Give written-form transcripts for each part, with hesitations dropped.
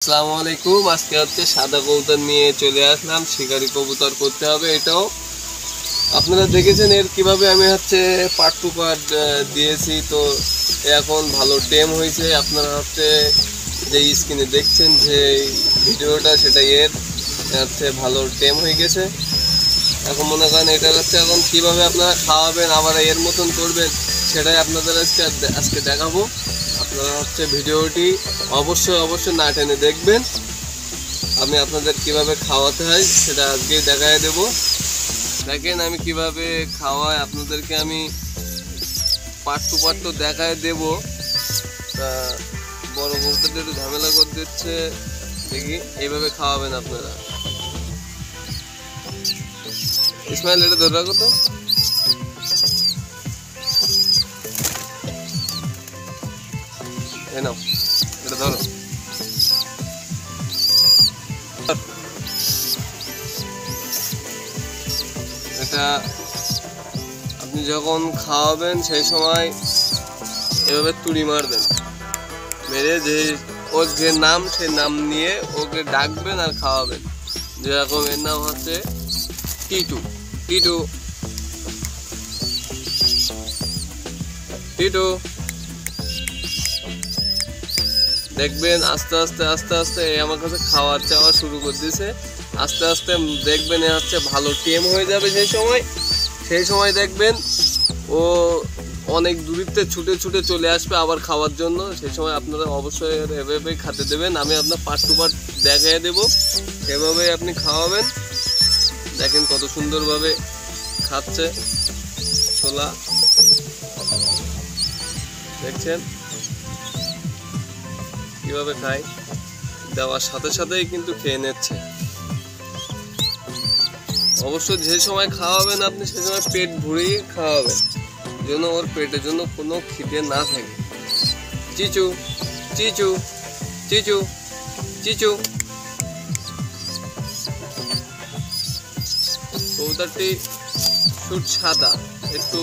আসসালামু আলাইকুম। আজকে হচ্ছে সাদা কবুতর নিয়ে চলে আসলাম। শিকারি কবুতর করতে হবে। এটাও আপনারা দেখেছেন এর কিভাবে আমি হচ্ছে পার্ট টু পার্ট দিয়েছি। তো এখন ভালো টেম হয়েছে। আপনারা হচ্ছে যে স্ক্রিনে দেখছেন যে ভিডিওটা, সেটা এর হচ্ছে ভালো টেম হয়ে গেছে। এখন মনে করেন এটা হচ্ছে এখন কিভাবে আপনারা খাওয়াবেন আবার এর মতন করবেন, সেটাই আপনাদের আজকে দেখাবো। আপনারা হচ্ছে ভিডিওটি অবশ্যই না টেনে দেখবেন। আমি আপনাদের কিভাবে খাওয়াতে হয় সেটা আজকেই দেখায় দেব। দেখেন আমি কিভাবে খাওয়াই আপনাদেরকে, আমি পার্ট টু পার্ট তো দেখায় দেব। তা বড় কবুতরটা একটু ঝামেলা করে দিচ্ছে, দেখি এইভাবে খাওয়াবেন আপনারা। ইসমাইল, এটা ধরে রাখো তো। এই নাও, এটা ধরো। এটা আপনি যখন খাওয়াবেন সেই সময় এভাবে তুড়ি মারবেন, মেরে যে ওর যে নাম সেই নাম নিয়ে ওকে ডাকবেন আর খাওয়াবেন। যেরকম এর নাম হচ্ছে টিটু। টিটু টিটু দেখবেন আস্তে আস্তে আমার কাছে খাওয়ার চাওয়া শুরু করে দিয়েছে। আস্তে আস্তে দেখবেন এ হচ্ছে ভালো টেম হয়ে যাবে। সেই সময় দেখবেন ও অনেক দূরত্বে ছুটে চলে আসবে আবার খাওয়ার জন্য। সেই সময় আপনারা অবশ্যই এভাবেই খেতে দেবেন। আমি আপনার পার্ট টু পার্ট দেখিয়ে দেবো, সেভাবেই আপনি খাওয়াবেন। দেখেন কত সুন্দরভাবে খাচ্ছে ছোলা, দেখছেন কিভাবে খায়। দেওয়ার সাথেই কিন্তু খেয়ে নিচ্ছে। অবশ্য যে সময় খাওয়াবেন আপনি সে সময় পেট ভরিয়ে খাওয়াবেন, যেন ওর পেটের জন্য কোনো খিদে না থাকে। চিচু চিচু চিচু চিচু। কবুতরটি শুট সাদা, একটু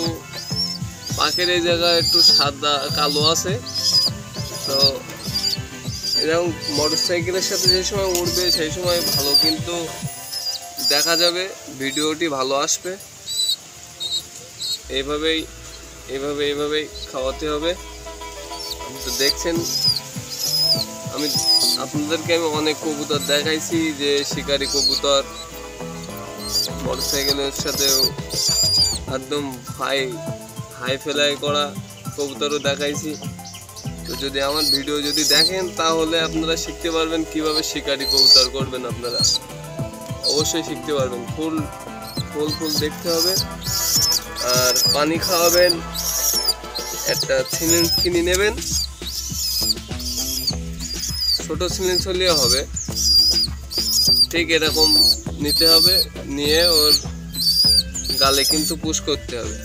পাখের এই জায়গায় একটু সাদা কালো আছে। তো এরকম মোটর সাইকেলের সাথে যে সময় উঠবে সেই সময় ভালো কিন্তু দেখা যাবে, ভিডিওটি ভালো আসবে। এইভাবেই খাওয়াতে হবে। আপনি তো দেখছেন আমি আপনাদেরকে অনেক কবুতর দেখাইছি, যে শিকারি কবুতর মোটর সাইকেলের সাথেও একদম হাই ফেলাই করা কবুতরও দেখাইছি। তো যদি আমার ভিডিও যদি দেখেন তাহলে আপনারা শিখতে পারবেন কিভাবে শিকারি কবুতর করবেন। আপনারা অবশ্যই শিখতে পারবেন। ফুল দেখতে হবে। আর পানি খাওয়াবেন, একটা সিলিন্ডার কিনে নেবেন। ছোট সিলিন্ডার হলেও হবে, ঠিক এরকম নিতে হবে। নিয়ে ওর গালে কিন্তু পুশ করতে হবে।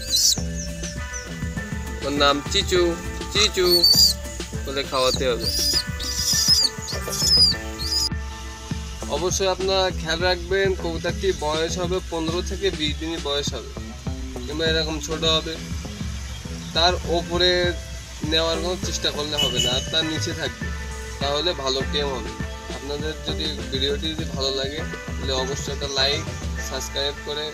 ওর নাম চিচু চিচু বলে খাওয়াতে হবে। অবশ্যই আপনারা খেয়াল রাখবেন, কবুতরটি বয়স হবে 15 থেকে 20 দিনই বয়স হবে, কিংবা এরকম ছোট হবে। তার ওপরে নেওয়ার কোনো চেষ্টা করলে হবে না, আর তার নিচে থাকবে, তাহলে ভালো টেম হবে। আপনাদের যদি ভিডিওটি ভালো লাগে তাহলে অবশ্যই একটা লাইক সাবস্ক্রাইব করে